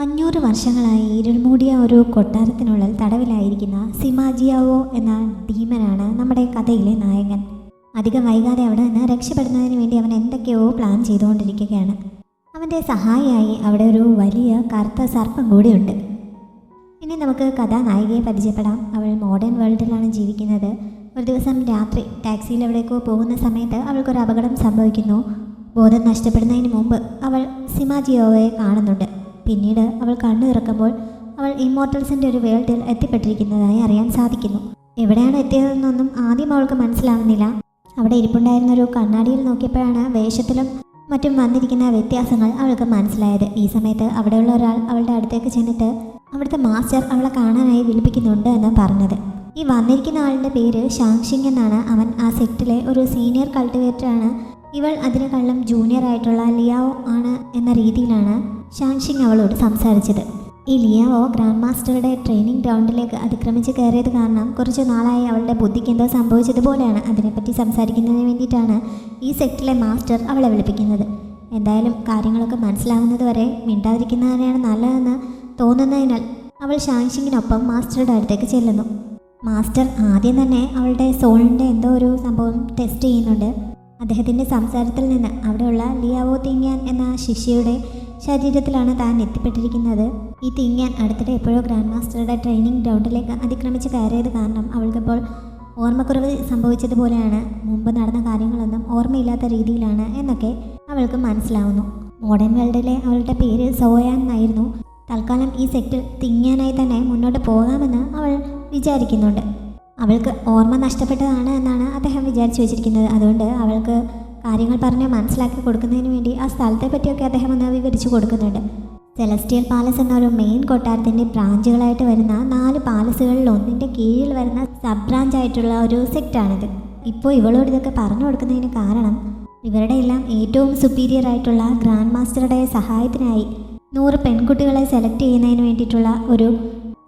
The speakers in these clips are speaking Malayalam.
500 വർഷങ്ങളായി ഇരുൾമൂടിയ ഒരു കൊട്ടാരത്തിനുള്ളിൽ തടവിലായിരിക്കുന്ന സിമാജിയാവോ എന്ന ഡീമനാണ് നമ്മുടെ കഥയിലെ നായകൻ. അധികം വൈകാതെ അവിടെ നിന്ന് രക്ഷപ്പെടുന്നതിന് വേണ്ടി അവൻ എന്തൊക്കെയോ പ്ലാൻ ചെയ്തുകൊണ്ടിരിക്കുകയാണ്. അവൻ്റെ സഹായിയായി അവിടെ ഒരു വലിയ കറുത്ത സർപ്പം കൂടിയുണ്ട്. ഇനി നമുക്ക് കഥാനായികയെ പരിചയപ്പെടാം. അവൾ മോഡേൺ വേൾഡിലാണ് ജീവിക്കുന്നത്. ഒരു ദിവസം രാത്രി ടാക്സിയിൽ എവിടേക്കോ പോകുന്ന സമയത്ത് അവൾക്കൊരു അപകടം സംഭവിക്കുന്നു. ബോധം നഷ്ടപ്പെടുന്നതിന് മുമ്പ് അവൾ സിമാജിയോയെ കാണുന്നുണ്ട്. പിന്നീട് അവൾ കണ്ണു തുറക്കുമ്പോൾ അവൾ ഇമ്മോർട്ടൽസിൻ്റെ ഒരു വേൾഡിൽ എത്തിപ്പെട്ടിരിക്കുന്നതായി അറിയാൻ സാധിക്കുന്നു. എവിടെയാണ് എത്തിയതെന്നൊന്നും ആദ്യം അവൾക്ക് മനസ്സിലാവുന്നില്ല. അവിടെ ഇരിപ്പുണ്ടായിരുന്നൊരു കണ്ണാടിയിൽ നോക്കിയപ്പോഴാണ് വേഷത്തിലും മറ്റും വന്നിരിക്കുന്ന വ്യത്യാസങ്ങൾ അവൾക്ക് മനസ്സിലായത്. ഈ സമയത്ത് അവിടെയുള്ള ഒരാൾ അവളുടെ അടുത്തേക്ക് ചെന്നിട്ട് അവിടുത്തെ മാസ്റ്റർ അവളെ കാണാനായി വിളിപ്പിക്കുന്നുണ്ട് എന്ന് പറഞ്ഞത്. ഈ വന്നിരിക്കുന്ന ആളുടെ പേര് ഷാങ്ഷിങ് എന്നാണ്. അവൻ ആ സെക്റ്റിലെ ഒരു സീനിയർ കൾട്ടിവേറ്ററാണ്. ഇവൾ അതിനേക്കാളും ജൂനിയർ ആയിട്ടുള്ള ലിയാവോ ആണ് എന്ന രീതിയിലാണ് ഷാങ്ഷിങ് അവളോട് സംസാരിച്ചത്. ഈ ലിയാവോ ഗ്രാൻഡ് മാസ്റ്ററുടെ ട്രെയിനിങ് ഗ്രൗണ്ടിലേക്ക് അതിക്രമിച്ച് കയറിയത് കാരണം കുറച്ച് നാളായി അവളുടെ ബുദ്ധിക്ക് എന്തോ സംഭവിച്ചതുപോലെയാണ്. അതിനെപ്പറ്റി സംസാരിക്കുന്നതിന് വേണ്ടിയിട്ടാണ് ഈ സെക്റ്റിലെ മാസ്റ്റർ അവളെ വിളിപ്പിക്കുന്നത്. എന്തായാലും കാര്യങ്ങളൊക്കെ മനസ്സിലാവുന്നത് വരെ മിണ്ടാതിരിക്കുന്നതിനാണ് നല്ലതെന്ന് തോന്നുന്നതിനാൽ അവൾ ഷാങ്ഷിങ്ങിനൊപ്പം മാസ്റ്ററുടെ അടുത്തേക്ക് ചെല്ലുന്നു. മാസ്റ്റർ ആദ്യം തന്നെ അവളുടെ സോളിൻ്റെ എന്തോ ഒരു സംഭവം ടെസ്റ്റ് ചെയ്യുന്നുണ്ട്. അദ്ദേഹത്തിൻ്റെ സംസാരത്തിൽ നിന്ന് അവിടെയുള്ള ലിയാവോ തിങ്യാൻ എന്ന ശിഷ്യയുടെ ശരീരത്തിലാണ് താൻ എത്തിപ്പെട്ടിരിക്കുന്നത്. ഈ തിങ്യാൻ അടുത്തിടെ എപ്പോഴോ ഗ്രാൻഡ് മാസ്റ്ററുടെ ട്രെയിനിങ് ഗ്രൗണ്ടിലേക്ക് അതിക്രമിച്ച് കയറിയത് കാരണം അവൾക്കിപ്പോൾ ഓർമ്മക്കുറവ് സംഭവിച്ചതുപോലെയാണ്. മുമ്പ് നടന്ന കാര്യങ്ങളൊന്നും ഓർമ്മയില്ലാത്ത രീതിയിലാണ് എന്നൊക്കെ അവൾക്ക് മനസ്സിലാവുന്നു. മോഡേൺ വേൾഡിലെ അവളുടെ പേര് സോയാൻ എന്നായിരുന്നു. തൽക്കാലം ഈ സെക്റ്റിൽ തിങ്യാനായി തന്നെ മുന്നോട്ട് പോകാമെന്ന് അവൾ വിചാരിക്കുന്നുണ്ട്. അവൾക്ക് ഓർമ്മ നഷ്ടപ്പെട്ടതാണ് എന്നാണ് അദ്ദേഹം വിചാരിച്ചു വെച്ചിരിക്കുന്നത്. അതുകൊണ്ട് അവൾക്ക് കാര്യങ്ങൾ പറഞ്ഞ് മനസ്സിലാക്കി കൊടുക്കുന്നതിന് വേണ്ടി ആ സ്ഥലത്തെ പറ്റിയൊക്കെ അദ്ദേഹം ഒന്ന് വിവരിച്ചു കൊടുക്കുന്നുണ്ട്. സെലസ്റ്റിയൽ പാലസ് എന്നൊരു മെയിൻ കൊട്ടാരത്തിൻ്റെ ബ്രാഞ്ചുകളായിട്ട് വരുന്ന 4 പാലസുകളിൽ ഒന്നിൻ്റെ കീഴിൽ വരുന്ന സബ് ബ്രാഞ്ചായിട്ടുള്ള ഒരു സെക്റ്റാണിത്. ഇപ്പോൾ ഇവളോട് ഇതൊക്കെ പറഞ്ഞു കൊടുക്കുന്നതിന് കാരണം ഇവരുടെ എല്ലാം ഏറ്റവും സുപ്പീരിയർ ആയിട്ടുള്ള ഗ്രാൻഡ് മാസ്റ്ററുടെ സഹായത്തിനായി 100 പെൺകുട്ടികളെ സെലക്ട് ചെയ്യുന്നതിന് വേണ്ടിയിട്ടുള്ള ഒരു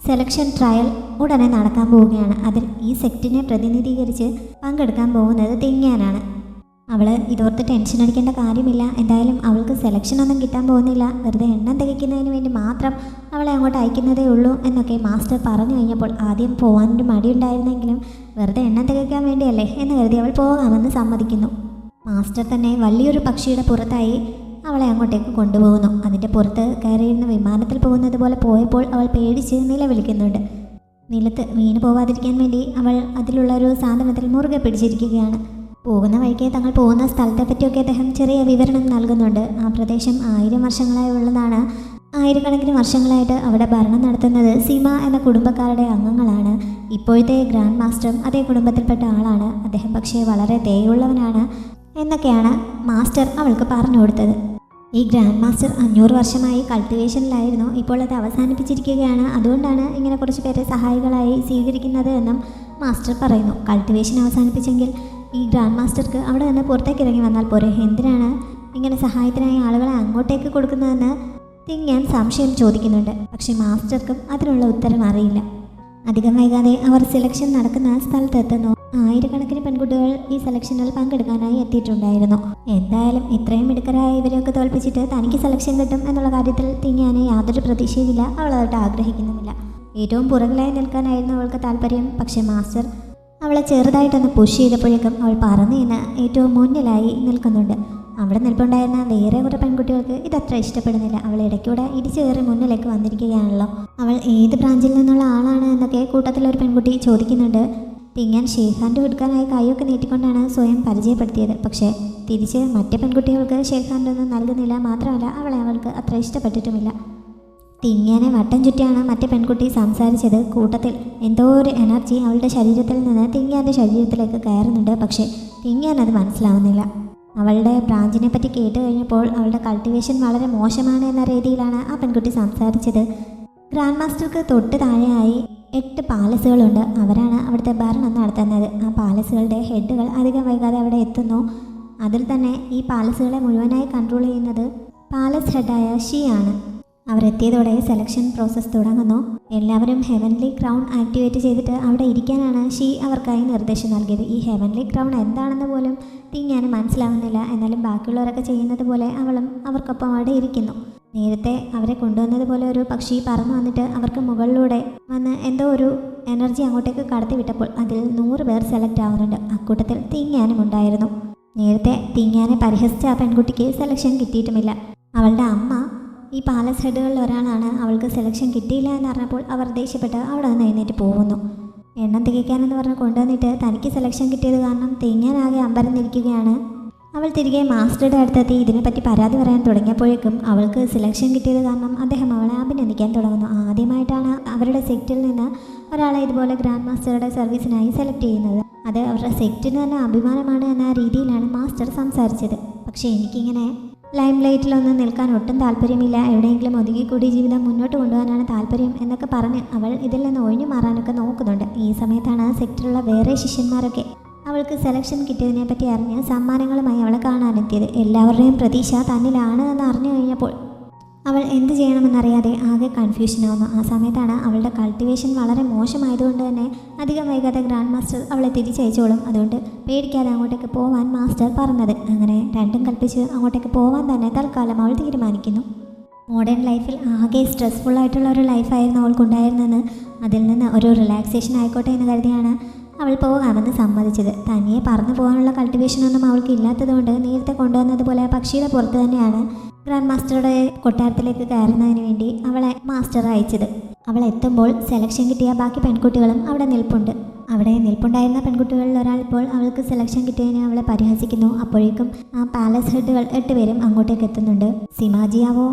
സെലക്ഷൻ ട്രയൽ ഉടനെ നടക്കാൻ പോവുകയാണ്. അതിൽ ഈ സെക്റ്റിനെ പ്രതിനിധീകരിച്ച് പങ്കെടുക്കാൻ പോകുന്നത് തിങ്യാനാണ്. അവൾ ഇതോർത്ത് ടെൻഷൻ അടിക്കേണ്ട കാര്യമില്ല. എന്തായാലും അവൾക്ക് സെലക്ഷനൊന്നും കിട്ടാൻ പോകുന്നില്ല. വെറുതെ എണ്ണം തികയ്ക്കുന്നതിന് വേണ്ടി മാത്രം അവളെ അങ്ങോട്ട് അയക്കുന്നതേ ഉള്ളൂ എന്നൊക്കെ മാസ്റ്റർ പറഞ്ഞു കഴിഞ്ഞപ്പോൾ ആദ്യം പോകാനൊരു മടിയുണ്ടായിരുന്നെങ്കിലും വെറുതെ എണ്ണം തികയ്ക്കാൻ വേണ്ടിയല്ലേ എന്ന് കരുതി അവൾ പോകാമെന്ന് സമ്മതിക്കുന്നു. മാസ്റ്റർ തന്നെ വലിയൊരു പക്ഷിയുടെ പുറത്തായി അവളെ അങ്ങോട്ടേക്ക് കൊണ്ടുപോകുന്നു. അതിൻ്റെ പുറത്ത് കയറിയിരുന്ന വിമാനത്തിൽ പോകുന്നത് പോലെ പോയപ്പോൾ അവൾ പേടിച്ച് നിലവിളിക്കുന്നുണ്ട്. നിലത്ത് വീണ് പോവാതിരിക്കാൻ വേണ്ടി അവൾ അതിലുള്ള ഒരു സാധനത്തിൽ മുറുകെ പിടിച്ചിരിക്കുകയാണ്. പോകുന്ന വഴിക്ക് തങ്ങൾ പോകുന്ന സ്ഥലത്തെ പറ്റിയൊക്കെ അദ്ദേഹം ചെറിയ വിവരണം നൽകുന്നുണ്ട്. ആ പ്രദേശം 1000 വർഷങ്ങളായി ഉള്ളതാണ്. 1000കണക്കിന് വർഷങ്ങളായിട്ട് അവിടെ ഭരണം നടത്തുന്നത് സിമ എന്ന കുടുംബക്കാരുടെ അംഗങ്ങളാണ്. ഇപ്പോഴത്തെ ഗ്രാൻഡ് മാസ്റ്ററും അതേ കുടുംബത്തിൽപ്പെട്ട ആളാണ്. അദ്ദേഹം പക്ഷേ വളരെ ദയുള്ളവനാണ് എന്നൊക്കെയാണ് മാസ്റ്റർ അവൾക്ക് പറഞ്ഞു കൊടുത്തത്. ഈ ഗ്രാൻഡ് മാസ്റ്റർ 500 വർഷമായി കൾട്ടിവേഷനിലായിരുന്നു. ഇപ്പോൾ അത് അവസാനിപ്പിച്ചിരിക്കുകയാണ്. അതുകൊണ്ടാണ് ഇങ്ങനെ കുറച്ച് പേരെ സഹായികളായി സ്വീകരിക്കുന്നത് എന്നും മാസ്റ്റർ പറയുന്നു. കൾട്ടിവേഷൻ അവസാനിപ്പിച്ചെങ്കിൽ ഈ ഗ്രാൻഡ് മാസ്റ്റർക്ക് അവിടെ നിന്ന് പുറത്തേക്ക് ഇറങ്ങി വന്നാൽ പോരെ? എന്തിനാണ് ഇങ്ങനെ സഹായത്തിനായി ആളുകളെ അങ്ങോട്ടേക്ക് കൊടുക്കുന്നതെന്ന് തിങ്യാൻ സംശയം ചോദിക്കുന്നുണ്ട്. പക്ഷേ മാസ്റ്റർക്കും അതിനുള്ള ഉത്തരം അറിയില്ല. അധികം വൈകാതെ അവർ സെലക്ഷൻ നടക്കുന്ന സ്ഥലത്തെത്തുന്നു. 1000കണക്കിന് പെൺകുട്ടികൾ ഈ സെലക്ഷനിൽ പങ്കെടുക്കാനായി എത്തിയിട്ടുണ്ടായിരുന്നു. എന്തായാലും ഇത്രയും മിടുക്കരായ ഇവരെയൊക്കെ തോൽപ്പിച്ചിട്ട് തനിക്ക് സെലക്ഷൻ കിട്ടും എന്നുള്ള കാര്യത്തിൽ തിങ്യാന് യാതൊരു പ്രതീക്ഷയുമില്ല. അവൾ അതായിട്ട് ആഗ്രഹിക്കുന്നുമില്ല. ഏറ്റവും പുറകിലായി നിൽക്കാനായിരുന്നു അവൾക്ക് താല്പര്യം. പക്ഷേ മാസ്റ്റർ അവളെ ചെറുതായിട്ടൊന്ന് പുഷ് ചെയ്തപ്പോഴേക്കും അവൾ പറന്ന് നിന്ന് ഏറ്റവും മുന്നിലായി നിൽക്കുന്നുണ്ട്. അവിടെ നിൽപ്പുണ്ടായിരുന്ന വേറെ കുറേ പെൺകുട്ടികൾക്ക് ഇതത്ര ഇഷ്ടപ്പെടുന്നില്ല. അവൾ ഇടയ്ക്കൂടെ ഇടിച്ചു കയറി മുന്നിലേക്ക് വന്നിരിക്കുകയാണല്ലോ. അവൾ ഏത് ബ്രാഞ്ചിൽ നിന്നുള്ള ആളാണ് എന്നൊക്കെ കൂട്ടത്തിലൊരു പെൺകുട്ടി ചോദിക്കുന്നുണ്ട്. തിങ്യാൻ ഷേഖ് ഹാൻഡ് കൊടുക്കാനായി കൈയൊക്കെ നീട്ടിക്കൊണ്ടാണ് സ്വയം പരിചയപ്പെടുത്തിയത്. പക്ഷേ തിരിച്ച് മറ്റേ പെൺകുട്ടികൾക്ക് ഷേഖ് ഹാൻഡൊന്നും നൽകുന്നില്ല. മാത്രമല്ല അവളെ അവൾക്ക് അത്ര ഇഷ്ടപ്പെട്ടിട്ടുമില്ല. തിങ്യാനെ വട്ടം ചുറ്റിയാണ് മറ്റേ പെൺകുട്ടി സംസാരിച്ചത്. കൂട്ടത്തിൽ എന്തോ ഒരു എനർജി അവളുടെ ശരീരത്തിൽ നിന്ന് തിങ്യാൻ്റെ ശരീരത്തിലേക്ക് കയറുന്നുണ്ട്. പക്ഷേ തിങ്യാൻ അത് മനസ്സിലാവുന്നില്ല. അവളുടെ ബ്രാഞ്ചിനെ പറ്റി കേട്ട് കഴിഞ്ഞപ്പോൾ അവളുടെ കൾട്ടിവേഷൻ വളരെ മോശമാണ് എന്ന രീതിയിലാണ് ആ പെൺകുട്ടി സംസാരിച്ചത്. ഗ്രാൻഡ് മാസ്റ്റർക്ക് തൊട്ട് താഴെയായി 8 പാലസുകളുണ്ട്. അവരാണ് അവിടുത്തെ ഭരണം നടത്തുന്നത്. ആ പാലസുകളുടെ ഹെഡുകൾ അധികം വൈകാതെ അവിടെ എത്തുന്നു. അതിൽ തന്നെ ഈ പാലസുകളെ മുഴുവനായി കൺട്രോൾ ചെയ്യുന്നത് പാലസ് ഹെഡായ ഷീ ആണ്. അവരെത്തിയതോടെ സെലക്ഷൻ പ്രോസസ്സ് തുടങ്ങുന്നു. എല്ലാവരും ഹെവൻലി ക്രൗൺ ആക്ടിവേറ്റ് ചെയ്തിട്ട് അവിടെ ഇരിക്കാനാണ് ഷീ അവർക്കായി നിർദ്ദേശം നൽകിയത്. ഈ ഹെവൻലി ക്രൗൺ എന്താണെന്ന് പോലും തിങ്യാന് മനസ്സിലാവുന്നില്ല. എന്നാലും ബാക്കിയുള്ളവരൊക്കെ ചെയ്യുന്നത് പോലെ അവളും അവർക്കൊപ്പം അവിടെ ഇരിക്കുന്നു. നേരത്തെ അവരെ കൊണ്ടുവന്നതുപോലെ ഒരു പക്ഷി പറന്നു വന്നിട്ട് അവർക്ക് മുകളിലൂടെ വന്ന് എന്തോ ഒരു എനർജി അങ്ങോട്ടേക്ക് കടത്തി വിട്ടപ്പോൾ അതിൽ 100 പേർ സെലക്ട് ആവുന്നുണ്ട്. അക്കൂട്ടത്തിൽ തിങ്ങാനും ഉണ്ടായിരുന്നു. നേരത്തെ തിങ്ങാനെ പരിഹസിച്ച ആ പെൺകുട്ടിക്ക് സെലക്ഷൻ കിട്ടിയിട്ടുമില്ല. അവളുടെ അമ്മ ഈ പാലസ് ഹെഡുകളിൽ ഒരാളാണ്, അവൾക്ക് സെലക്ഷൻ കിട്ടിയില്ല എന്ന് പറഞ്ഞപ്പോൾ അവർ ദേഷ്യപ്പെട്ട് അവിടെ നിന്ന് എഴുന്നേറ്റ് പോകുന്നു. എണ്ണം തികയ്ക്കാനെന്ന് പറഞ്ഞ് കൊണ്ടുവന്നിട്ട് തനിക്ക് സെലക്ഷൻ കിട്ടിയത് കാരണം തിങ്ങാനാകെ അമ്പരന്നിരിക്കുകയാണ്. അവൾ തിരികെ മാസ്റ്ററുടെ അടുത്തെത്തി ഇതിനെപ്പറ്റി പരാതി പറയാൻ തുടങ്ങിയപ്പോഴേക്കും അവൾക്ക് സെലക്ഷൻ കിട്ടിയത് കാരണം അദ്ദേഹം അവളെ അഭിനന്ദിക്കാൻ തുടങ്ങുന്നു. ആദ്യമായിട്ടാണ് അവരുടെ സെക്റ്റിൽ നിന്ന് ഒരാളെ ഇതുപോലെ ഗ്രാൻഡ് മാസ്റ്ററുടെ സർവീസിനായി സെലക്ട് ചെയ്യുന്നത്. അത് അവരുടെ സെക്റ്റിന് തന്നെ അഭിമാനമാണ് എന്ന രീതിയിലാണ് മാസ്റ്റർ സംസാരിച്ചത്. പക്ഷേ എനിക്കിങ്ങനെ ലൈം ലൈറ്റിലൊന്നും നിൽക്കാൻ ഒട്ടും താല്പര്യമില്ല, എവിടെയെങ്കിലും ഒതുങ്ങിക്കൂടി ജീവിതം മുന്നോട്ട് കൊണ്ടുപോകാനാണ് താല്പര്യം എന്നൊക്കെ പറഞ്ഞ് അവൾ ഇതിൽ നിന്ന് ഒഴിഞ്ഞു മാറാനൊക്കെ നോക്കുന്നുണ്ട്. ഈ സമയത്താണ് സെക്ടറിലുള്ള വേറെ ശിഷ്യന്മാരൊക്കെ അവൾക്ക് സെലക്ഷൻ കിട്ടിയതിനെ പറ്റി അറിഞ്ഞ് സമ്മാനങ്ങളുമായി അവളെ കാണാനെത്തിയത്. എല്ലാവരുടെയും പ്രതീക്ഷ തന്നിലാണ് എന്ന് അറിഞ്ഞു കഴിഞ്ഞപ്പോൾ അവൾ എന്ത് ചെയ്യണമെന്നറിയാതെ ആകെ കൺഫ്യൂഷനാവുന്നു. ആ സമയത്താണ് അവളുടെ കൾട്ടിവേഷൻ വളരെ മോശമായതുകൊണ്ട് തന്നെ അധികം വൈകാതെ ഗ്രാൻഡ് മാസ്റ്റർ അവളെ തിരിച്ചയച്ചോളും, അതുകൊണ്ട് പേടിക്കാതെ അങ്ങോട്ടേക്ക് പോവാൻ മാസ്റ്റർ പറഞ്ഞത്. അങ്ങനെ രണ്ടും കൽപ്പിച്ച് അങ്ങോട്ടേക്ക് പോവാൻ തന്നെ തൽക്കാലം അവൾ തീരുമാനിക്കുന്നു. മോഡേൺ ലൈഫിൽ ആകെ സ്ട്രെസ്ഫുള്ളായിട്ടുള്ള ഒരു ലൈഫായിരുന്നു അവൾക്കുണ്ടായിരുന്നെന്ന്, അതിൽ നിന്ന് ഒരു റിലാക്സേഷൻ ആയിക്കോട്ടെ എന്ന് കരുതിയാണ് അവൾ പോകാമെന്ന് സമ്മതിച്ചത്. തനിയെ പറന്നു പോകാനുള്ള കൾട്ടിവേഷനൊന്നും അവൾക്ക് ഇല്ലാത്തതുകൊണ്ട് നേരത്തെ കൊണ്ടുവന്നതുപോലെ പക്ഷിയുടെ പുറത്ത് തന്നെയാണ് ഗ്രാൻഡ് മാസ്റ്ററുടെ കൊട്ടാരത്തിലേക്ക് കയറുന്നതിന് വേണ്ടി അവളെ മാസ്റ്റർ അയച്ചത്. അവൾ എത്തുമ്പോൾ സെലക്ഷൻ കിട്ടിയ ബാക്കി പെൺകുട്ടികളും അവിടെ നിൽപ്പുണ്ട്. അവിടെ നിൽപ്പുണ്ടായിരുന്ന പെൺകുട്ടികളിൽ ഒരാൾ ഇപ്പോൾ അവൾക്ക് സെലക്ഷൻ കിട്ടിയതിന് അവളെ പരിഹസിക്കുന്നു. അപ്പോഴേക്കും ആ പാലസ് ഹെഡുകൾ 8 പേരും അങ്ങോട്ടേക്ക് എത്തുന്നുണ്ട്. സിമാജിയാവോ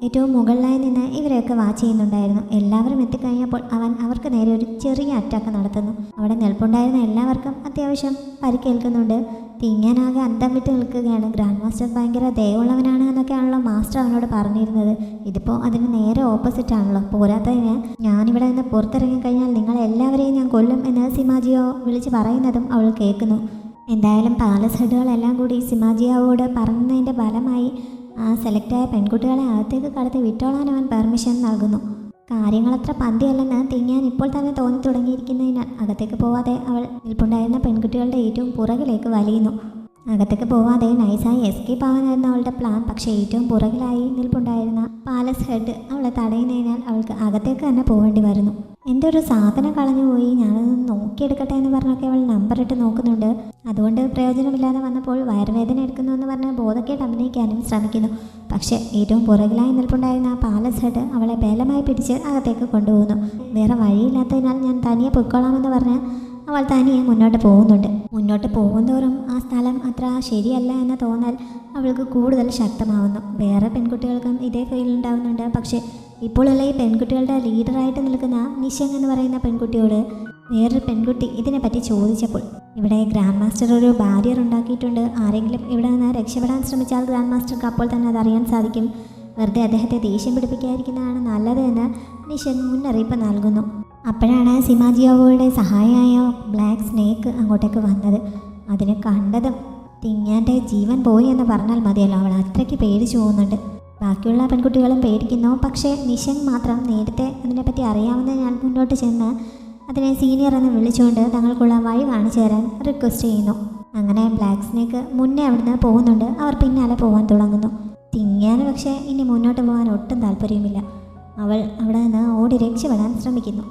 ഏറ്റവും മുകളിലായി നിന്ന് ഇവരെയൊക്കെ വാച്ച് ചെയ്യുന്നുണ്ടായിരുന്നു. എല്ലാവരും എത്തിക്കഴിഞ്ഞപ്പോൾ അവൻ അവർക്ക് നേരെ ഒരു ചെറിയ അറ്റാക്ക് നടത്തുന്നു. അവിടെ നിൽപ്പുണ്ടായിരുന്ന എല്ലാവർക്കും അത്യാവശ്യം പരിക്കേൽക്കുന്നുണ്ട്. തിങ്ങാനാകെ അന്തം വിട്ട് നിൽക്കുകയാണ്. ഗ്രാൻഡ് മാസ്റ്റർ ഭയങ്കര ദയവുള്ളവനാണ് എന്നൊക്കെയാണല്ലോ മാസ്റ്റർ അവനോട് പറഞ്ഞിരുന്നത്. ഇതിപ്പോൾ അതിന് നേരെ ഓപ്പോസിറ്റ് ആണല്ലോ. പോരാത്തതിന് ഞാനിവിടെ നിന്ന് പുറത്തിറങ്ങിക്കഴിഞ്ഞാൽ നിങ്ങളെല്ലാവരെയും ഞാൻ കൊല്ലും എന്ന് സിമാജിയോ വിളിച്ച് പറയുന്നതും അവൾ കേൾക്കുന്നു. എന്തായാലും പാലസ് ഹെഡുകളെല്ലാം കൂടി സിമാജിയാവോട് പറഞ്ഞതിൻ്റെ ഫലമായി ആ സെലക്റ്റായ പെൺകുട്ടികളെ അകത്തേക്ക് കടത്തി വിട്ടോളാൻ അവൻ പെർമിഷൻ നൽകുന്നു. കാര്യങ്ങളത്ര പന്തിയല്ലെന്ന് തിങ്ങാൻ ഇപ്പോൾ തന്നെ തോന്നി തുടങ്ങിയിരിക്കുന്നതിനാൽ അകത്തേക്ക് പോവാതെ അവൾ നിൽപ്പുണ്ടായിരുന്ന പെൺകുട്ടികളുടെ ഏറ്റവും പുറകിലേക്ക് വലിയുന്നു. അകത്തേക്ക് പോവാതെ നൈസായി എസ്കേപ്പ് ആവാനായിരുന്നു അവളുടെ പ്ലാൻ. പക്ഷേ ഏറ്റവും പുറകിലായി നിൽപ്പുണ്ടായിരുന്ന പാലസ് ഹെഡ് അവളെ തടയുന്നതിനാൽ അവൾക്ക് അകത്തേക്ക് തന്നെ പോവേണ്ടി വരുന്നു. എൻ്റെ ഒരു സാധനം കളഞ്ഞുപോയി, ഞാനതൊന്ന് നോക്കിയെടുക്കട്ടെ എന്ന് പറഞ്ഞൊക്കെ അവൾ നമ്പറിട്ട് നോക്കുന്നുണ്ട്. അതുകൊണ്ട് പ്രയോജനമില്ലാതെ വന്നപ്പോൾ വയറുവേദന എടുക്കുന്നു എന്ന് പറഞ്ഞ് ബോധക്കേട് അഭിനയിക്കാനും ശ്രമിക്കുന്നു. പക്ഷേ ഏറ്റവും പുറകിലായി നിൽപ്പുണ്ടായിരുന്ന പാലസ് ഹെഡ് അവളെ ബലമായി പിടിച്ച് അകത്തേക്ക് കൊണ്ടുപോകുന്നു. വേറെ വഴിയില്ലാത്തതിനാൽ ഞാൻ തനിയെ പൊയ്ക്കോളാമെന്ന് പറഞ്ഞ് അവൾ തനിയെ മുന്നോട്ട് പോകുന്നുണ്ട്. മുന്നോട്ട് പോകുന്തോറും ആ സ്ഥലം അത്ര ശരിയല്ല എന്ന തോന്നൽ അവൾക്ക് കൂടുതൽ ശക്തമാവുന്നു. വേറെ പെൺകുട്ടികൾക്കും ഇതേ ഫീൽ ഉണ്ടാവുന്നുണ്ട്. പക്ഷേ ഇപ്പോഴുള്ള ഈ പെൺകുട്ടികളുടെ ലീഡറായിട്ട് നിൽക്കുന്ന നിഷങ് എന്ന് പറയുന്ന പെൺകുട്ടിയോട് വേറൊരു പെൺകുട്ടി ഇതിനെപ്പറ്റി ചോദിച്ചപ്പോൾ ഇവിടെ ഗ്രാൻഡ് മാസ്റ്റർ ഒരു ബാരിയർ ഉണ്ടാക്കിയിട്ടുണ്ട്, ആരെങ്കിലും ഇവിടെ നിന്ന് രക്ഷപ്പെടാൻ ശ്രമിച്ചാൽ ഗ്രാൻഡ് മാസ്റ്റർക്ക് അപ്പോൾ തന്നെ അതറിയാൻ സാധിക്കും, വെറുതെ അദ്ദേഹത്തെ ദേഷ്യം പിടിപ്പിക്കാതിരിക്കുന്നതാണ് നല്ലത് എന്ന് നിഷങ് മുന്നറിയിപ്പ് നൽകുന്നു. അപ്പോഴാണ് സിമാജിയാവോയുടെ സഹായിയായ ബ്ലാക്ക് സ്നേക്ക് അങ്ങോട്ടേക്ക് വന്നത്. അതിനെ കണ്ടതും തിങ്ങാൻ്റെ ജീവൻ പോയി എന്ന് പറഞ്ഞാൽ മതിയല്ലോ, അവൾ അത്രയ്ക്ക് പേടിച്ചു പോകുന്നുണ്ട്. ബാക്കിയുള്ള പെൺകുട്ടികളും പേടിക്കുന്നു. പക്ഷേ നിഷങ് മാത്രം നേരത്തെ അതിനെപ്പറ്റി അറിയാവുന്നതിനാൽ മുന്നോട്ട് ചെന്ന് അതിനെ സീനിയർ എന്ന് വിളിച്ചുകൊണ്ട് തങ്ങൾക്കുള്ള വഴി കാണിച്ചു തരാൻ റിക്വസ്റ്റ് ചെയ്യുന്നു. അങ്ങനെ ബ്ലാക്ക് സ്നേക്ക് മുന്നേ അവിടുന്ന് പോകുന്നുണ്ട്. അവർ പിന്നാലെ പോകാൻ തുടങ്ങുന്നു. തിങ്ങാന് പക്ഷേ ഇനി മുന്നോട്ട് പോകാൻ ഒട്ടും താല്പര്യമില്ല. അവൾ അവിടെ നിന്ന് ഓടി രക്ഷപ്പെടാൻ ശ്രമിക്കുന്നു.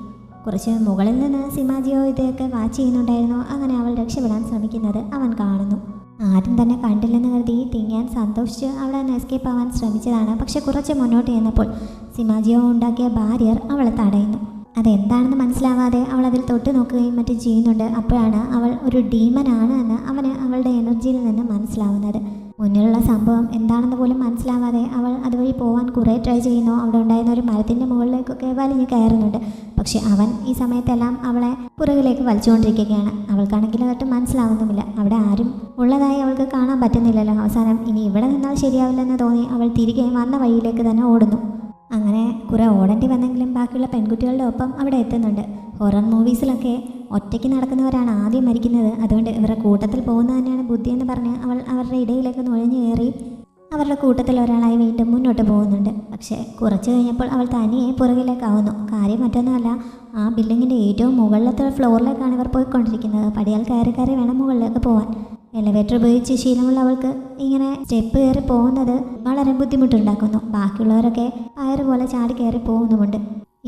കുറച്ച് മുകളിൽ നിന്ന് സിമാജിയോ ഇതൊക്കെ വാച്ച് ചെയ്യുന്നുണ്ടായിരുന്നു. അങ്ങനെ അവൾ രക്ഷപ്പെടാൻ ശ്രമിക്കുന്നത് അവൻ കാണുന്നു. ആരും തന്നെ കണ്ടില്ലെന്ന് കരുതി തിങ്ങാൻ സന്തോഷിച്ച് അവിടെ നിന്ന് എസ്കേപ്പ് ആവാൻ ശ്രമിച്ചതാണ്. പക്ഷെ കുറച്ച് മുന്നോട്ട് ചെന്നപ്പോൾ സിമാജിയോ ഉണ്ടാക്കിയ ബാരിയർ അവളെ തടയുന്നു. അതെന്താണെന്ന് മനസ്സിലാവാതെ അവൾ അതിൽ തൊട്ട് നോക്കുകയും മറ്റും ചെയ്യുന്നുണ്ട്. അപ്പോഴാണ് അവൾ ഒരു ഡീമനാണ് എന്ന് അവന് അവളുടെ എനർജിയിൽ നിന്ന് മനസ്സിലാവുന്നത്. മുന്നിലുള്ള സംഭവം എന്താണെന്ന് പോലും മനസ്സിലാവാതെ അവൾ അതുവഴി പോകാൻ കുറേ ട്രൈ ചെയ്യുന്നു. അവിടെ ഉണ്ടായിരുന്ന ഒരു മരത്തിൻ്റെ മുകളിലേക്കൊക്കെ വലിഞ്ഞ് കയറുന്നുണ്ട്. പക്ഷെ അവൻ ഈ സമയത്തെല്ലാം അവളെ പുറകിലേക്ക് വലിച്ചുകൊണ്ടിരിക്കുകയാണ്. അവൾക്കാണെങ്കിൽ അതൊട്ട് മനസ്സിലാവുന്നുമില്ല. അവിടെ ആരും ഉള്ളതായി അവൾക്ക് കാണാൻ പറ്റുന്നില്ലല്ലോ. അവസാനം ഇനി ഇവിടെ നിന്നാൽ ശരിയാവില്ലെന്ന് തോന്നി അവൾ തിരികെ വന്ന വഴിയിലേക്ക് തന്നെ ഓടുന്നു. അങ്ങനെ കുറേ ഓടേണ്ടി വന്നെങ്കിലും ബാക്കിയുള്ള പെൺകുട്ടികളുടെ ഒപ്പം അവിടെ എത്തുന്നുണ്ട്. ഹൊറർ മൂവീസിലൊക്കെ ഒറ്റയ്ക്ക് നടക്കുന്നവരാണ് ആദ്യം മരിക്കുന്നത്. അതുകൊണ്ട് ഇവരുടെ കൂട്ടത്തിൽ പോകുന്നത് തന്നെയാണ് ബുദ്ധിയെന്ന് പറഞ്ഞ് അവൾ അവരുടെ ഇടയിലേക്ക് നുഴഞ്ഞു കയറി അവരുടെ കൂട്ടത്തിൽ ഒരാളായി വീണ്ടും മുന്നോട്ട് പോകുന്നുണ്ട്. പക്ഷേ കുറച്ച് കഴിഞ്ഞപ്പോൾ അവൾ തനിയെ പുറകിലേക്കാവുന്നു. കാര്യം മറ്റൊന്നുമല്ല, ആ ബിൽഡിങ്ങിൻ്റെ ഏറ്റവും മുകളിലത്തെ ഫ്ലോറിലേക്കാണ് ഇവർ പോയിക്കൊണ്ടിരിക്കുന്നത്. പടിയാൽ കയറി കയറി വേണം മുകളിലേക്ക് പോകാൻ. എലിവേറ്റർ ഉപയോഗിച്ച് ശീലമുള്ള അവൾക്ക് ഇങ്ങനെ സ്റ്റെപ്പ് കയറി പോകുന്നത് വളരെ ബുദ്ധിമുട്ടുണ്ടാക്കുന്നു. ബാക്കിയുള്ളവരൊക്കെ കയറ് പോലെ ചാടി കയറി പോകുന്നുമുണ്ട്.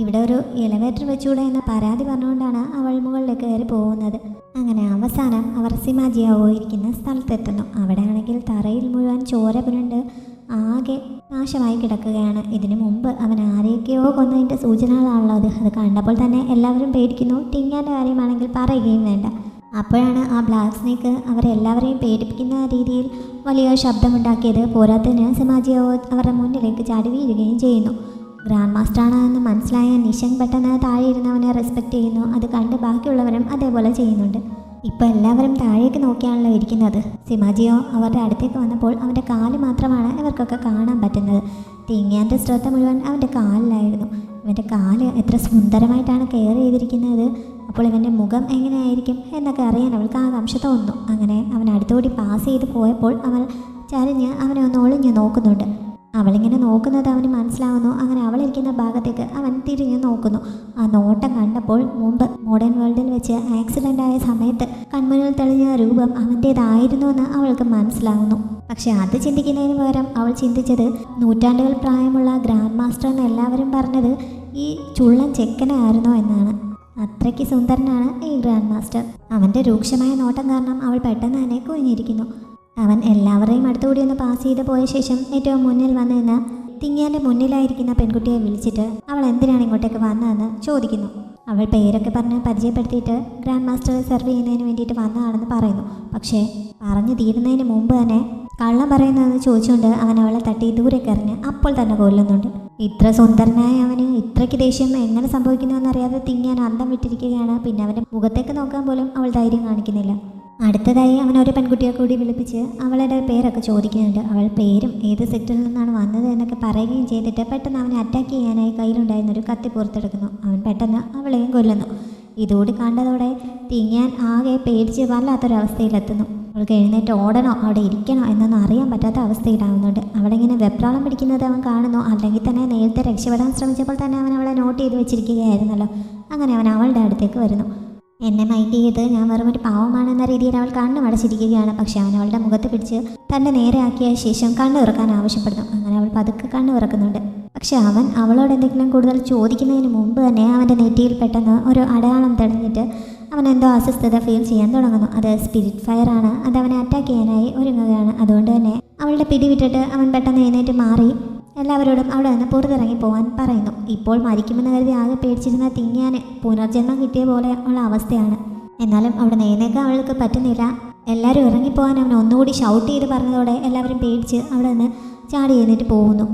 ഇവിടെ ഒരു എലിവേറ്റർ വെച്ചുകൂടെ എന്ന പരാതി പറഞ്ഞുകൊണ്ടാണ് അവൾ മുകളിലേക്ക് കയറി പോകുന്നത്. അങ്ങനെ അവസാനം അവർ സിമാജിയാവോ ഇരിക്കുന്ന സ്ഥലത്തെത്തുന്നു. അവിടെയാണെങ്കിൽ തറയിൽ മുഴുവൻ ചോര പുരണ്ട് ആകെ നാശമായി കിടക്കുകയാണ്. ഇതിനു മുമ്പ് അവൻ ആരെയൊക്കെയോ കൊന്നതിൻ്റെ സൂചനകളാണല്ലോ അത് കണ്ടപ്പോൾ തന്നെ എല്ലാവരും പേടിക്കുന്നു. ടിങ്ങാൻ്റെ കാര്യമാണെങ്കിൽ പറയുകയും വേണ്ട. അപ്പോഴാണ് ആ ബ്ലാക്ക് സ്നേക്ക് അവരെല്ലാവരെയും പേടിപ്പിക്കുന്ന രീതിയിൽ വലിയ ശബ്ദമുണ്ടാക്കിയത്. പോരാത്തതിന് സിമാജിയാവോ അവരുടെ മുന്നിലേക്ക് ചാടി വീഴുകയും ചെയ്യുന്നു. ഗ്രാൻഡ് മാസ്റ്ററാണെന്ന് മനസ്സിലായ നിഷങ് പെട്ടെന്ന് താഴെ ഇരുന്നവനെ റെസ്പെക്റ്റ് ചെയ്യുന്നു. അത് കണ്ട് ബാക്കിയുള്ളവരും അതേപോലെ ചെയ്യുന്നുണ്ട്. ഇപ്പോൾ എല്ലാവരും താഴേക്ക് നോക്കിയാണല്ലോ ഇരിക്കുന്നത്. സിമാജിയോ അവരുടെ അടുത്തേക്ക് വന്നപ്പോൾ അവൻ്റെ കാല് മാത്രമാണ് ഇവർക്കൊക്കെ കാണാൻ പറ്റുന്നത്. തിങ്ങിയാൻ്റെ ശ്രദ്ധ മുഴുവൻ അവൻ്റെ കാലിലായിരുന്നു. ഇവൻ്റെ കാല് എത്ര സുന്ദരമായിട്ടാണ് കെയർ ചെയ്തിരിക്കുന്നത്. അപ്പോൾ ഇവൻ്റെ മുഖം എങ്ങനെയായിരിക്കും എന്നൊക്കെ അറിയാൻ അവൾക്ക് ആകാംക്ഷ തോന്നുന്നു. അങ്ങനെ അവൻ അടുത്തുകൂടി പാസ് ചെയ്ത് പോയപ്പോൾ അവൾ ചരിഞ്ഞ് അവനെ ഒന്ന് ഒളിഞ്ഞു നോക്കുന്നുണ്ട്. അവളിങ്ങനെ നോക്കുന്നത് അവന് മനസ്സിലാവുന്നു. അങ്ങനെ അവളിരിക്കുന്ന ഭാഗത്തേക്ക് അവൻ തിരിഞ്ഞു നോക്കുന്നു. ആ നോട്ടം കണ്ടപ്പോൾ മുമ്പ് മോഡേൺ വേൾഡിൽ വെച്ച് ആക്സിഡൻ്റ് ആയ സമയത്ത് കൺമുന്നിൽ തെളിഞ്ഞ രൂപം അവൻ്റേതായിരുന്നു എന്ന് അവൾക്ക് മനസ്സിലാവുന്നു. പക്ഷെ അത് ചിന്തിക്കുന്നതിന് പകരം അവൾ ചിന്തിച്ചത് നൂറ്റാണ്ടുകൾ പ്രായമുള്ള ഗ്രാൻഡ് മാസ്റ്റർ എന്ന് എല്ലാവരും പറഞ്ഞത് ഈ ചുള്ളൻ ചെക്കനായിരുന്നോ എന്നാണ്. അത്രയ്ക്ക് സുന്ദരനാണ് ഈ ഗ്രാൻഡ് മാസ്റ്റർ. അവൻ്റെ രൂക്ഷമായ നോട്ടം കാരണം അവൾ പെട്ടെന്ന് തന്നെ കുഞ്ഞിരിക്കുന്നു. അവൻ എല്ലാവരെയും അടുത്തുകൂടി ഒന്ന് പാസ് ചെയ്ത് പോയ ശേഷം ഏറ്റവും മുന്നിൽ വന്നു നിന്ന് തിങ്ങിയാൻ്റെ മുന്നിലായിരിക്കുന്ന പെൺകുട്ടിയെ വിളിച്ചിട്ട് അവൾ എന്തിനാണ് ഇങ്ങോട്ടേക്ക് വന്നതെന്ന് ചോദിക്കുന്നു. അവൾ പേരൊക്കെ പറഞ്ഞ് പരിചയപ്പെടുത്തിയിട്ട് ഗ്രാൻഡ് മാസ്റ്റർ സെർവ് ചെയ്യുന്നതിന് വേണ്ടിയിട്ട് വന്നതാണെന്ന് പറയുന്നു. പക്ഷേ പറഞ്ഞു തീരുന്നതിന് മുമ്പ് തന്നെ കള്ളം പറയുന്നതെന്ന് ചോദിച്ചുകൊണ്ട് അവൻ അവളെ തട്ടി ദൂരേക്ക് എറിഞ്ഞ് അപ്പോൾ തന്നെ കൊല്ലുന്നുണ്ട്. ഇത്ര സുന്ദരനായ അവന് ഇത്രയ്ക്ക് ദേഷ്യം എങ്ങനെ സംഭവിക്കുന്നുവെന്നറിയാതെ തിങ്ങിയാൻ അന്തം വിട്ടിരിക്കുകയാണ്. പിന്നെ അവൻ്റെ മുഖത്തേക്ക് നോക്കാൻ പോലും അവൾ ധൈര്യം കാണിക്കുന്നില്ല. അടുത്തതായി അവൻ ഒരു പെൺകുട്ടിയെ കൂടി വിളിപ്പിച്ച് അവളുടെ പേരൊക്കെ ചോദിക്കുന്നുണ്ട്. അവൾ പേരും ഏത് സെക്ടറിൽ നിന്നാണ് വന്നത് എന്നൊക്കെ പറയുകയും ചെയ്തിട്ട് പെട്ടെന്ന് അവനെ അറ്റാക്ക് ചെയ്യാനായി കയ്യിലുണ്ടായിരുന്നൊരു കത്തി പുറത്തെടുക്കുന്നു. അവൻ പെട്ടെന്ന് അവളെയും കൊല്ലുന്നു. ഇതുകൂടി കണ്ടതോടെ തിങ്ങിയാൻ ആകെ പേടിച്ച് വല്ലാത്തൊരവസ്ഥയിലെത്തുന്നു. അവൾക്ക് എഴുന്നേറ്റ് ഓടണോ അവിടെ ഇരിക്കണോ എന്നൊന്നും അറിയാൻ പറ്റാത്ത അവസ്ഥയിലാവുന്നുണ്ട്. അവിടെ ഇങ്ങനെ വെപ്രാളം പിടിക്കുന്നത് അവൻ കാണുന്നു. അല്ലെങ്കിൽ തന്നെ നേരത്തെ രക്ഷപ്പെടാൻ ശ്രമിച്ചപ്പോൾ തന്നെ അവൻ അവളെ നോട്ട് ചെയ്ത് വെച്ചിരിക്കുകയായിരുന്നല്ലോ. അങ്ങനെ അവൻ അവളുടെ അടുത്തേക്ക് വരുന്നു. എന്നെ മൈൻഡ് ചെയ്ത് ഞാൻ വെറും ഒരു പാവമാണെന്ന രീതിയിൽ അവൾ കണ്ണ് അടച്ചിരിക്കുകയാണ്. പക്ഷെ അവൻ അവളുടെ മുഖത്ത് പിടിച്ച് തൻ്റെ നേരെ ആക്കിയ ശേഷം കണ്ണ് തുറക്കാൻ ആവശ്യപ്പെടുന്നു. അങ്ങനെ അവൾ പതുക്കെ കണ്ണ് തുറക്കുന്നുണ്ട്. പക്ഷെ അവൻ അവളോട് എന്തെങ്കിലും കൂടുതൽ ചോദിക്കുന്നതിന് മുമ്പ് തന്നെ അവൻ്റെ നെറ്റിയിൽ പെട്ടെന്ന് ഒരു അടയാളം തെളിഞ്ഞിട്ട് അവൻ എന്തോ അസ്വസ്ഥത ഫീൽ ചെയ്യാൻ തുടങ്ങുന്നു. അത് സ്പിരിറ്റ് ഫയർ ആണ്. അത് അവനെ അറ്റാക്ക് ചെയ്യാനായി ഒരുങ്ങുകയാണ്. അതുകൊണ്ട് തന്നെ അവളുടെ പിടി വിട്ടിട്ട് അവൻ പെട്ടെന്ന് എഴുന്നേറ്റ് മാറി എല്ലാവരോടും അവിടെ നിന്ന് പുറത്തിറങ്ങി പോകാൻ പറയുന്നു. ഇപ്പോൾ മരിക്കുമെന്ന് കരുതി ആകെ പേടിച്ചിരുന്ന തിങ്ങിയാൻ പുനർജന്മം കിട്ടിയ പോലെ ഉള്ള അവസ്ഥയാണ്. എന്നാലും അവിടെ എഴുന്നേക്കാൻ അവൾക്ക് പറ്റുന്നില്ല. എല്ലാവരും ഇറങ്ങിപ്പോകാൻ അവൻ ഒന്നുകൂടി ഷൗട്ട് ചെയ്ത് പറഞ്ഞതോടെ എല്ലാവരും പേടിച്ച് അവിടെ നിന്ന് ചാടി എഴുന്നേറ്റ് പോകുന്നു.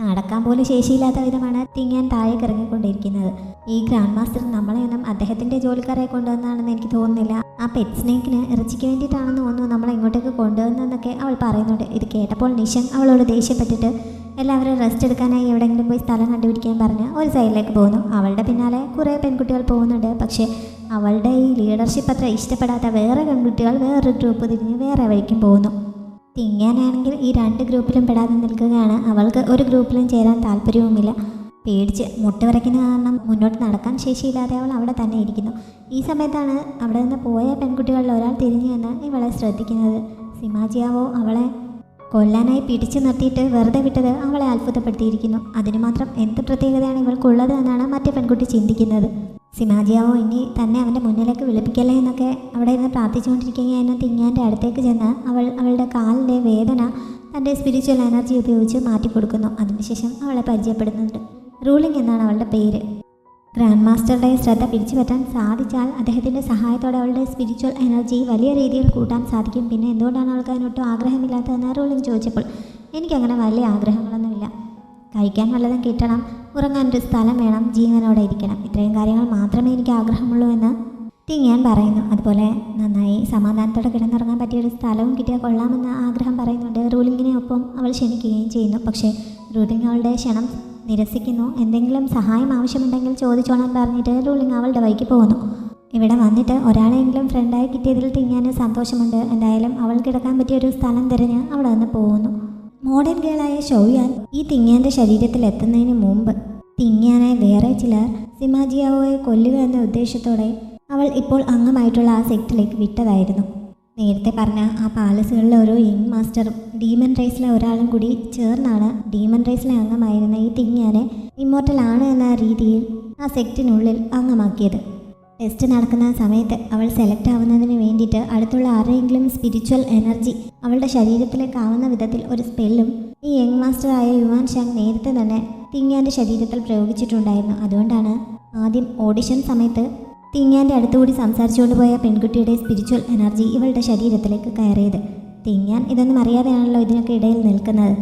നടക്കാൻ പോലും ശേഷിയില്ലാത്ത വിധമാണ് തിങ്ങിയാൻ താഴേക്ക് ഇറങ്ങിക്കൊണ്ടിരിക്കുന്നത്. ഈ ഗ്രാൻഡ് മാസ്റ്റർ നമ്മളെയൊന്നും അദ്ദേഹത്തിൻ്റെ ജോലിക്കാരെ കൊണ്ടുവന്നാണെന്ന് എനിക്ക് തോന്നുന്നില്ല. ആ പെറ്റ് സ്നേക്കിന് ഇറച്ചിക്ക് വേണ്ടിയിട്ടാണെന്ന് തോന്നുന്നു നമ്മളെ ഇങ്ങോട്ടേക്ക് കൊണ്ടുവന്നതെന്നൊക്കെ അവൾ പറയുന്നുണ്ട്. ഇത് കേട്ടപ്പോൾ നിഷങ് അവളോട് ദേഷ്യപ്പെട്ടിട്ട് എല്ലാവരും റെസ്റ്റ് എടുക്കാനായി എവിടെയെങ്കിലും പോയി സ്ഥലം കണ്ടുപിടിക്കാൻ പറഞ്ഞ് ഒരു സൈഡിലേക്ക് പോകുന്നു. അവളുടെ പിന്നാലെ കുറേ പെൺകുട്ടികൾ പോകുന്നുണ്ട്. പക്ഷേ അവളുടെ ഈ ലീഡർഷിപ്പ് അത്ര ഇഷ്ടപ്പെടാത്ത വേറെ പെൺകുട്ടികൾ വേറൊരു ഗ്രൂപ്പ് തിരിഞ്ഞ് വേറെ വഴിക്കും പോകുന്നു. തിങ്ങാനാണെങ്കിൽ ഈ രണ്ട് ഗ്രൂപ്പിലും പെടാതെ നിൽക്കുകയാണ്. അവൾക്ക് ഒരു ഗ്രൂപ്പിലും ചേരാൻ താല്പര്യവുമില്ല. പേടിച്ച് മുട്ട് വരയ്ക്കുന്ന കാരണം മുന്നോട്ട് നടക്കാൻ ശേഷിയില്ലാതെ അവൾ അവിടെ തന്നെ ഇരിക്കുന്നു. ഈ സമയത്താണ് അവിടെ നിന്ന് പോയ പെൺകുട്ടികളിൽ ഒരാൾ തിരിഞ്ഞു എന്ന് ഇവളെ ശ്രദ്ധിക്കുന്നത്. സിമാജിയാവോ അവളെ കൊല്ലാനായി പിടിച്ചു നിർത്തിയിട്ട് വെറുതെ വിട്ടത് അവളെ അത്ഭുതപ്പെടുത്തിയിരിക്കുന്നു. അതിനു മാത്രം എന്ത് പ്രത്യേകതയാണ് ഇവൾക്കുള്ളത് എന്നാണ് മറ്റേ പെൺകുട്ടി ചിന്തിക്കുന്നത്. സിമാജിയാവോ ഇനി തന്നെ അവൻ്റെ മുന്നിലേക്ക് വിളിപ്പിക്കല്ലേ എന്നൊക്കെ അവിടെ ഇരുന്ന് പ്രാർത്ഥിച്ചുകൊണ്ടിരിക്കുകയായിരുന്നു. തിങ്ങാൻ്റെ അടുത്തേക്ക് ചെന്ന് അവളുടെ കാലിൻ്റെ വേദന തൻ്റെ സ്പിരിച്വൽ എനർജി ഉപയോഗിച്ച് മാറ്റിക്കൊടുക്കുന്നു. അതിനുശേഷം അവളെ പരിചയപ്പെടുന്നുണ്ട്. റൂളിംഗ് എന്നാണ് അവളുടെ പേര്. ഗ്രാൻഡ് മാസ്റ്ററുടെ ശ്രദ്ധ പിടിച്ചു പറ്റാൻ സാധിച്ചാൽ അദ്ദേഹത്തിൻ്റെ സഹായത്തോടെ അവളുടെ സ്പിരിച്വൽ എനർജി വലിയ രീതിയിൽ കൂട്ടാൻ സാധിക്കും. പിന്നെ എന്തുകൊണ്ടാണ് അവൾക്ക് അതിനൊട്ടും ആഗ്രഹമില്ലാത്തതെന്ന് റൂളിംഗ് ചോദിച്ചപ്പോൾ എനിക്കങ്ങനെ വലിയ ആഗ്രഹങ്ങളൊന്നുമില്ല. കഴിക്കാൻ വല്ലതും കിട്ടണം, ഉറങ്ങാനൊരു സ്ഥലം വേണം, ജീവനോടെ ഇരിക്കണം, ഇത്രയും കാര്യങ്ങൾ മാത്രമേ എനിക്ക് ആഗ്രഹമുള്ളൂ എന്ന് തിങ്ങിയാൻ പറയുന്നു. അതുപോലെ നന്നായി സമാധാനത്തോടെ കിടന്നുറങ്ങാൻ പറ്റിയൊരു സ്ഥലവും കിട്ടിയാൽ കൊള്ളാമെന്ന ആഗ്രഹം പറയുന്നുണ്ട്. റൂളിങ്ങിനെ ഒപ്പം അവൾ ക്ഷണിക്കുകയും ചെയ്യുന്നു. പക്ഷേ റൂളിങ് അവളുടെ ക്ഷണം നിരസിക്കുന്നു. എന്തെങ്കിലും സഹായം ആവശ്യമുണ്ടെങ്കിൽ ചോദിച്ചോളാൻ പറഞ്ഞിട്ട് റൂളിങ് അവളുടെ വഴിക്ക് പോകുന്നു. ഇവിടെ വന്നിട്ട് ഒരാളെങ്കിലും ഫ്രണ്ടായി കിട്ടിയതിൽ തിങ്ങാൻ സന്തോഷമുണ്ട്. എന്തായാലും അവൾ കിടക്കാൻ പറ്റിയൊരു സ്ഥലം തിരഞ്ഞ് അവിടെ നിന്ന് പോകുന്നു. മോഡേൺ ഗേളായ ഷൗയാൻ ഈ തിങ്ങാൻ്റെ ശരീരത്തിൽ എത്തുന്നതിന് മുമ്പ് തിങ്ങാനെ വേറെ ചിലർ സിമാജിയാവോയെ കൊല്ലുക എന്ന ഉദ്ദേശത്തോടെ അവൾ ഇപ്പോൾ അംഗമായിട്ടുള്ള ആ സെക്റ്റിലേക്ക് വിട്ടതായിരുന്നു. നേരത്തെ പറഞ്ഞ ആ പാലസുകളിലെ ഓരോ യങ് മാസ്റ്ററും ഡീമൻ റേസിലെ ഒരാളും കൂടി ചേർന്നാണ് ഡീമൻ റേസിലെ അംഗമായിരുന്ന ഈ തിങ്യാനെ ഇമ്മോർട്ടൽ ആണ് എന്ന രീതിയിൽ ആ സെക്റ്റിനുള്ളിൽ അംഗമാക്കിയത്. ടെസ്റ്റ് നടക്കുന്ന സമയത്ത് അവൾ സെലക്ട് ആവുന്നതിന് വേണ്ടിയിട്ട് അടുത്തുള്ള ആരെങ്കിലും സ്പിരിച്വൽ എനർജി അവളുടെ ശരീരത്തിലേക്ക് ആവുന്ന വിധത്തിൽ ഒരു സ്പെല്ലും ഈ യങ് മാസ്റ്ററായ യുവാൻ ഷാങ് നേരത്തെ തന്നെ തിങ്യാൻ്റെ ശരീരത്തിൽ പ്രയോഗിച്ചിട്ടുണ്ടായിരുന്നു. അതുകൊണ്ടാണ് ആദ്യം ഓഡിഷൻ സമയത്ത് തിങ്യാൻ്റെ അടുത്തുകൂടി സംസാരിച്ചുകൊണ്ട് പോയ പെൺകുട്ടിയുടെ സ്പിരിച്വൽ എനർജി ഇവളുടെ ശരീരത്തിലേക്ക് കയറിയത്. തിങ്യാൻ ഇതൊന്നും അറിയാതെയാണല്ലോ ഇതിനൊക്കെ ഇടയിൽ നിൽക്കുന്നത്.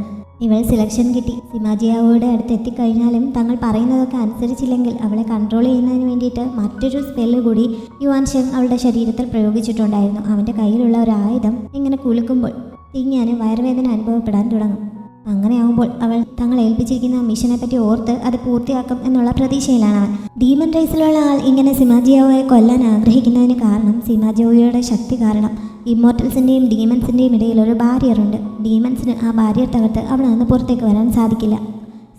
ഇവൾ സെലക്ഷൻ കിട്ടി സിമാജിയാവോയുടെ അടുത്ത് എത്തിക്കഴിഞ്ഞാലും തങ്ങൾ പറയുന്നതൊക്കെ അനുസരിച്ചില്ലെങ്കിൽ അവളെ കൺട്രോൾ ചെയ്യുന്നതിന് വേണ്ടിയിട്ട് മറ്റൊരു സ്പെല്ല് കൂടി യുവാൻ ഷെങ് അവളുടെ ശരീരത്തിൽ പ്രയോഗിച്ചിട്ടുണ്ടായിരുന്നു. അവൻ്റെ കയ്യിലുള്ള ഒരു ആയുധം ഇങ്ങനെ കുലുക്കുമ്പോൾ തിങ്യാന് വയറുവേദന അനുഭവപ്പെടാൻ തുടങ്ങും. അങ്ങനെയാവുമ്പോൾ അവൾ തങ്ങൾ ഏൽപ്പിച്ചിരിക്കുന്ന മിഷനെ പറ്റി ഓർത്ത് അത് പൂർത്തിയാക്കും എന്നുള്ള പ്രതീക്ഷയിലാണ് അവൻ. ഡീമൻ റേസിലുള്ള ആൾ ഇങ്ങനെ സിമാജിയാവോയെ കൊല്ലാൻ ആഗ്രഹിക്കുന്നതിന് കാരണം സിമാജിയാവോയുടെ ശക്തി കാരണം ഇമ്മോർട്ടൽസിൻ്റെയും ഡീമൻസിൻ്റെയും ഇടയിൽ ഒരു ബാരിയറുണ്ട്. ഡീമൻസിന് ആ ബാരിയർ തകർത്ത് അവിടെ നിന്ന് പുറത്തേക്ക് വരാൻ സാധിക്കില്ല.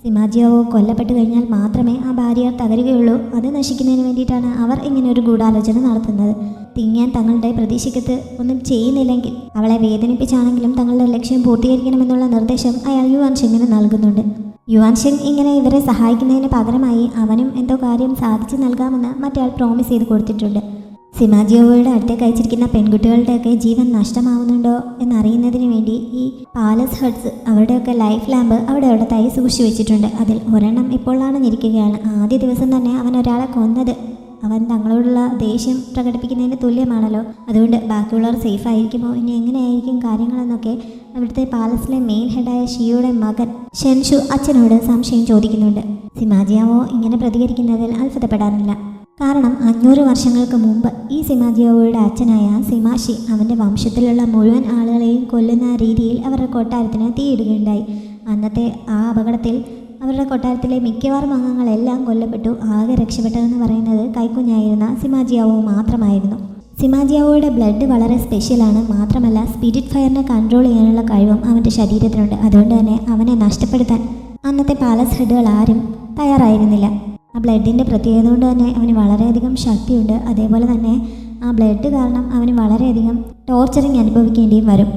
സിമാജിയാവോ കൊല്ലപ്പെട്ട് കഴിഞ്ഞാൽ മാത്രമേ ആ ബാരിയർ തകരുകയുള്ളൂ. അത് നശിക്കുന്നതിന് വേണ്ടിയിട്ടാണ് അവർ ഇങ്ങനെ ഒരു ഗൂഢാലോചന നടത്തുന്നത്. തിങ്യാൻ തങ്ങളുടെ പ്രതീക്ഷയ്ക്കത്ത് ഒന്നും ചെയ്യുന്നില്ലെങ്കിൽ അവളെ വേദനിപ്പിച്ചാണെങ്കിലും തങ്ങളുടെ ലക്ഷ്യം പൂർത്തീകരിക്കണമെന്നുള്ള നിർദ്ദേശം അയാൾ യുവാൻ ഷെങ്ങിന് നൽകുന്നുണ്ട്. യുവാൻ ഷെങ് ഇങ്ങനെ ഇവരെ സഹായിക്കുന്നതിന് പകരമായി അവനും എന്തോ കാര്യം സാധിച്ചു നൽകാമെന്ന് മറ്റയാൾ പ്രോമിസ് ചെയ്ത് കൊടുത്തിട്ടുണ്ട്. സിമാജിയോയുടെ അടുത്തേക്ക് അയച്ചിരിക്കുന്ന പെൺകുട്ടികളുടെയൊക്കെ ജീവൻ നഷ്ടമാവുന്നുണ്ടോ എന്നറിയുന്നതിന് വേണ്ടി ഈ പാലസ് ഹട്ട്സ് അവരുടെയൊക്കെ ലൈഫ് ലാമ്പ് അവിടത്തായി സൂക്ഷിച്ചു വെച്ചിട്ടുണ്ട്. അതിൽ ഒരെണ്ണം ഇപ്പോൾ അണഞ്ഞിരിക്കുകയാണ്. ആദ്യ ദിവസം തന്നെ അവൻ ഒരാളെ കൊന്നത് അവൻ തങ്ങളോടുള്ള ദേഷ്യം പ്രകടിപ്പിക്കുന്നതിന് തുല്യമാണല്ലോ. അതുകൊണ്ട് ബാക്കിയുള്ളവർ സേഫ് ആയിരിക്കുമോ, ഇനി എങ്ങനെയായിരിക്കും കാര്യങ്ങളെന്നൊക്കെ അവിടുത്തെ പാലസിലെ മെയിൻ ഹെഡായ ഷിയുടെ മകൻ ഷെൻഷു അച്ഛനോട് സംശയം ചോദിക്കുന്നുണ്ട്. സിമാജിയാവോ ഇങ്ങനെ പ്രതികരിക്കുന്നതിൽ അത്ഭുതപ്പെടാനില്ല. കാരണം 500 വർഷങ്ങൾക്ക് മുമ്പ് ഈ സിമാജിയാവോയുടെ അച്ഛനായ സിമാഷി അവൻ്റെ വംശത്തിലുള്ള മുഴുവൻ ആളുകളെയും കൊല്ലുന്ന രീതിയിൽ അവരുടെ കൊട്ടാരത്തിന് തീയിടുകയുണ്ടായി. അന്നത്തെ ആ അപകടത്തിൽ അവരുടെ കൊട്ടാരത്തിലെ മിക്കവാറും അംഗങ്ങളെല്ലാം കൊല്ലപ്പെട്ടു. ആകെ രക്ഷപ്പെട്ടതെന്ന് പറയുന്നത് കൈക്കുഞ്ഞായിരുന്ന സിമാജിയാവോ മാത്രമായിരുന്നു. സിമാജിയാവോയുടെ ബ്ലഡ് വളരെ സ്പെഷ്യലാണ്. മാത്രമല്ല സ്പിരിറ്റ് ഫയറിനെ കൺട്രോൾ ചെയ്യാനുള്ള കഴിവും അവൻ്റെ ശരീരത്തിനുണ്ട്. അതുകൊണ്ട് തന്നെ അവനെ നഷ്ടപ്പെടുത്താൻ അന്നത്തെ പാലസ് ഹെഡുകൾ ആരും തയ്യാറായിരുന്നില്ല. ആ ബ്ലഡിൻ്റെ പ്രത്യേകത കൊണ്ട് തന്നെ അവന് വളരെയധികം ശക്തിയുണ്ട്. അതേപോലെ തന്നെ ആ ബ്ലഡ് കാരണം അവന് വളരെയധികം ടോർച്ചറിങ് അനുഭവിക്കേണ്ടിയും വരും.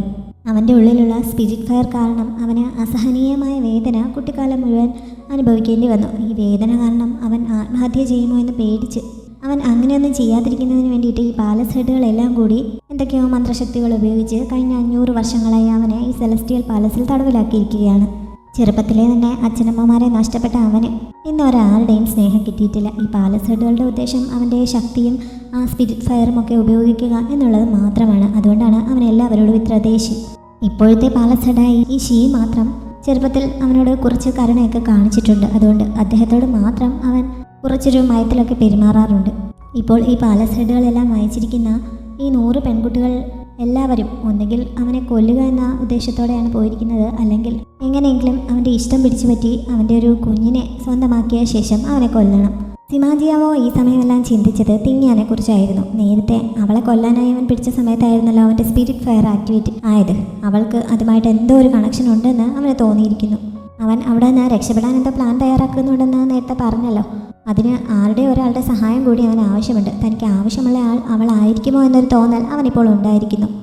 അവൻ്റെ ഉള്ളിലുള്ള സ്പിരിറ്റ് ഫയർ കാരണം അവന് അസഹനീയമായ വേദന കുട്ടിക്കാലം മുഴുവൻ അനുഭവിക്കേണ്ടി വന്നു. ഈ വേദന കാരണം അവൻ ആത്മഹത്യ ചെയ്യുമോ എന്ന് പേടിച്ച് അവൻ അങ്ങനെയൊന്നും ചെയ്യാതിരിക്കുന്നതിന് വേണ്ടിയിട്ട് ഈ പാലസ് ഹെഡുകളെല്ലാം കൂടി എന്തൊക്കെയോ മന്ത്രശക്തികൾ ഉപയോഗിച്ച് കഴിഞ്ഞ 500 വർഷങ്ങളായി അവനെ ഈ സെലസ്റ്റിയൽ പാലസിൽ തടവിലാക്കിയിരിക്കുകയാണ്. ചെറുപ്പത്തിലെ തന്നെ അച്ഛനമ്മമാരെ നഷ്ടപ്പെട്ട അവന് ഇന്ന് ഒരാളുടെയും സ്നേഹം കിട്ടിയിട്ടില്ല. ഈ പാലസ് ഹെഡുകളുടെ ഉദ്ദേശം അവൻ്റെ ശക്തിയും ആ സ്പിരിറ്റ് ഫയറും ഒക്കെ ഉപയോഗിക്കുക എന്നുള്ളത് മാത്രമാണ്. അതുകൊണ്ടാണ് അവൻ എല്ലാവരോടും ഇത്ര ദേഷ്യം. ഇപ്പോഴത്തെ പാലസ് ഹെഡായി ഈ ഷീ മാത്രം ചെറുപ്പത്തിൽ അവനോട് കുറച്ച് കരുണയൊക്കെ കാണിച്ചിട്ടുണ്ട്. അതുകൊണ്ട് അദ്ദേഹത്തോട് മാത്രം അവൻ കുറച്ചൊരു മയത്തിലൊക്കെ പെരുമാറാറുണ്ട്. ഇപ്പോൾ ഈ പാലസ് ഹെഡുകളെല്ലാം അയച്ചിരിക്കുന്ന ഈ 100 പെൺകുട്ടികൾ എല്ലാവരും ഒന്നുകിൽ അവനെ കൊല്ലുക എന്ന ഉദ്ദേശത്തോടെയാണ് പോയിരിക്കുന്നത്, അല്ലെങ്കിൽ എങ്ങനെയെങ്കിലും അവൻ്റെ ഇഷ്ടം പിടിച്ചു പറ്റി അവൻ്റെ ഒരു കുഞ്ഞിനെ സ്വന്തമാക്കിയ ശേഷം അവനെ കൊല്ലണം. സിമാജിയാവോ ഈ സമയമെല്ലാം ചിന്തിച്ചത് തിങ്യാനെ കുറിച്ചായിരുന്നു. നേരത്തെ അവളെ കൊല്ലാനായി അവൻ പിടിച്ച സമയത്തായിരുന്നല്ലോ അവൻ്റെ സ്പിരിറ്റ് ഫയർ ആക്ടിവേറ്റ് ആയത്. അവൾക്ക് അതുമായിട്ട് എന്തോ ഒരു കണക്ഷൻ ഉണ്ടെന്ന് അവന് തോന്നിയിരിക്കുന്നു. അവൻ അവിടെ നിന്ന് രക്ഷപ്പെടാൻ എന്തോ പ്ലാൻ തയ്യാറാക്കുന്നുണ്ടെന്ന് നേരത്തെ പറഞ്ഞല്ലോ. അതിന് ഒരാളുടെ സഹായം കൂടി അവന് ആവശ്യമുണ്ട്. തനിക്ക് ആവശ്യമുള്ള ആൾ അവളായിരിക്കുമോ എന്നൊരു തോന്നൽ അവനിപ്പോൾ ഉണ്ടായിരിക്കുന്നു.